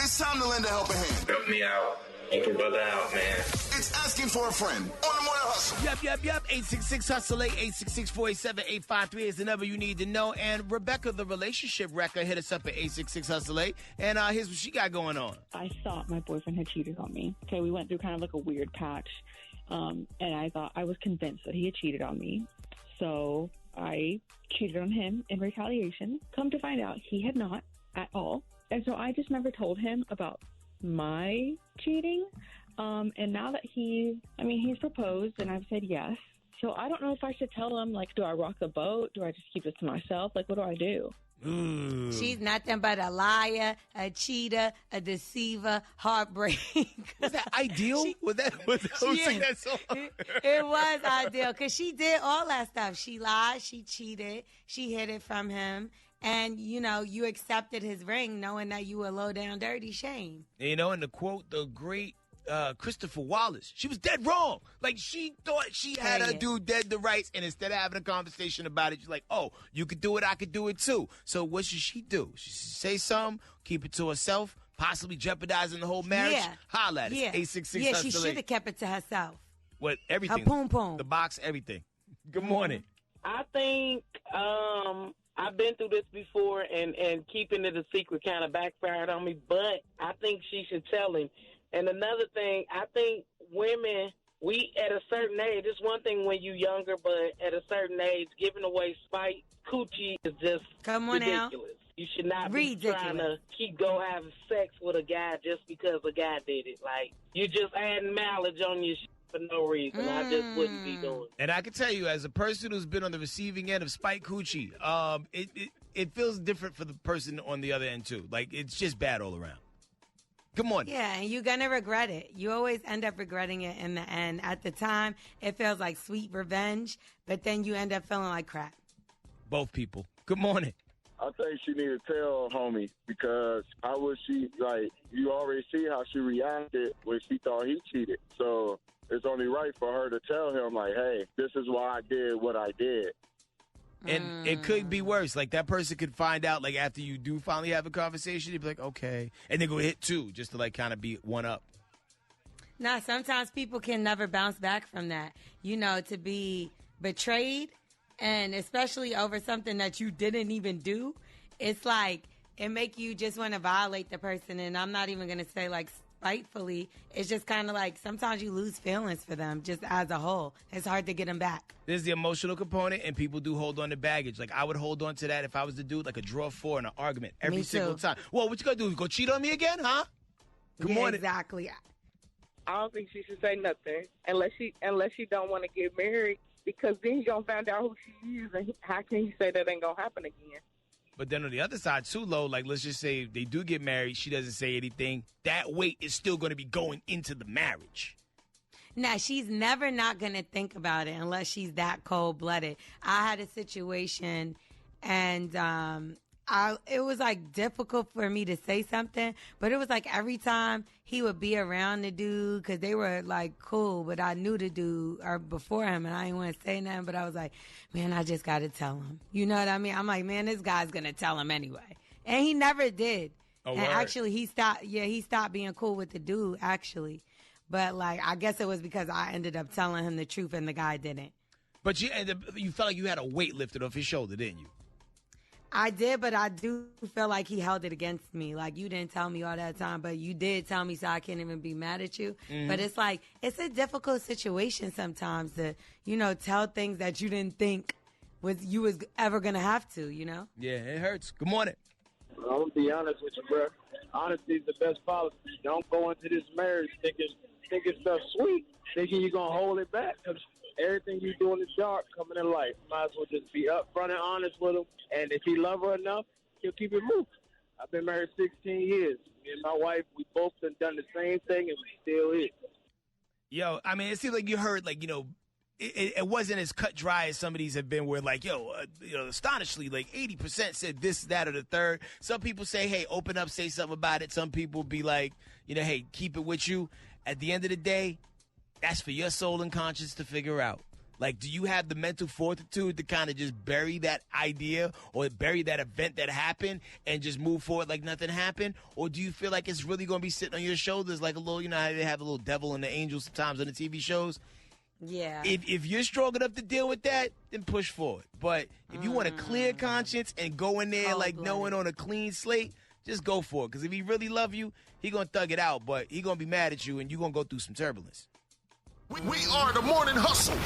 It's time to lend a helping hand. Help me out. Help a brother out, man. It's asking for a friend on the Morning Hustle. Yep. 866-HUSTLE-8, 866-487-853 is the number you need to know. And Rebecca, the relationship wrecker, hit us up at 866-HUSTLE-8. And here's what she got going on. I thought my boyfriend had cheated on me. Okay, we went through kind of like a weird patch. And I was convinced that he had cheated on me. So I cheated on him in retaliation. Come to find out, he had not at all. And so I just never told him about my cheating. And now that he's proposed and I've said yes. So I don't know if I should tell him, like, do I rock the boat? Do I just keep this to myself? Like, what do I do? She's nothing but a liar, a cheater, a deceiver, heartbreaker. Was that ideal? Was that who sang that song? It was ideal because she did all that stuff. She lied, she cheated, she hid it from him. And, you accepted his ring knowing that you were low down dirty. Shame. And to quote the great Christopher Wallace, she was dead wrong. Like, she thought she had her dude dead to rights, and instead of having a conversation about it, she's like, oh, you could do it, I could do it too. So what should she do? She say something, keep it to herself, possibly jeopardizing the whole marriage? Yeah. Holla at us. Yeah. 866 Yeah, she should have kept it to herself. What? Everything. Her poom-poom. The box, everything. Good morning. I think I've been through this before, and keeping it a secret kind of backfired on me, but I think she should tell him. And another thing, I think women, we at a certain age, it's one thing when you're younger, but at a certain age, giving away spite coochie is just ridiculous. Now. You should not be trying to having sex with a guy just because a guy did it. Like, you just adding mileage on your shit for no reason. I just wouldn't be doing it. And I can tell you, as a person who's been on the receiving end of spite coochie, it feels different for the person on the other end, too. Like, it's just bad all around. Good morning. Yeah, and you're going to regret it. You always end up regretting it in the end. At the time, it feels like sweet revenge, but then you end up feeling like crap. Both people. Good morning. I think she need to tell homie, because how would she, like, you already see how she reacted when she thought he cheated. So it's only right for her to tell him, like, hey, this is why I did what I did. And it could be worse. Like, that person could find out, like, after you do finally have a conversation, you'd be like, okay. And then go hit two just to, like, kind of be one up. Nah, sometimes people can never bounce back from that. To be betrayed, and especially over something that you didn't even do, it's like it make you just want to violate the person. And I'm not even going to say, like, spitefully. It's just kind of like sometimes you lose feelings for them just as a whole. It's hard to get them back. There's the emotional component, and people do hold on to baggage. Like, I would hold on to that if I was the dude, like a draw four in an argument every single time. Well, what you gonna do? Go cheat on me again, huh? Good morning. Exactly. I don't think she should say nothing unless she don't want to get married, because then you're gonna find out who she is, and how can you say that ain't gonna happen again? But then on the other side, too, Lo, like, let's just say if they do get married, she doesn't say anything. That weight is still going to be going into the marriage. Now, she's never not going to think about it unless she's that cold-blooded. I had a situation, and it was, like, difficult for me to say something, but it was, like, every time he would be around the dude, because they were, like, cool, but I knew the dude or before him, and I didn't want to say nothing, but I was like, man, I just got to tell him. You know what I mean? I'm like, man, this guy's going to tell him anyway. And he never did. Oh, and actually, he stopped being cool with the dude, actually. But, like, I guess it was because I ended up telling him the truth and the guy didn't. But you felt like you had a weight lifted off his shoulder, didn't you? I did, but I do feel like he held it against me. Like, you didn't tell me all that time, but you did tell me, so I can't even be mad at you. Mm-hmm. But it's like, it's a difficult situation sometimes to, tell things that you didn't think you was ever going to have to, Yeah, it hurts. Good morning. I'm going to be honest with you, bro. Honesty is the best policy. Don't go into this marriage thinking stuff sweet, thinking you're going to hold it back. Because everything you do in the dark coming in life, might as well just be upfront and honest with him. And if he love her enough, he'll keep it moving. I've been married 16 years. Me and my wife, we both done the same thing, and we still is. Yo, I mean, it seems like you heard, like, it wasn't as cut dry as some of these have been where, like, astonishingly, like 80% said this, that, or the third. Some people say, hey, open up, say something about it. Some people be like, hey, keep it with you. At the end of the day, that's for your soul and conscience to figure out. Like, do you have the mental fortitude to kind of just bury that idea or bury that event that happened and just move forward like nothing happened? Or do you feel like it's really going to be sitting on your shoulders like a little, you know how they have a little devil and the angel sometimes on the TV shows? Yeah. If you're strong enough to deal with that, then push forward. But if you want a clear conscience and go in there like knowing on a clean slate, just go for it. Because if he really love you, he going to thug it out, but he going to be mad at you and you're going to go through some turbulence. We are the Morning Hustle.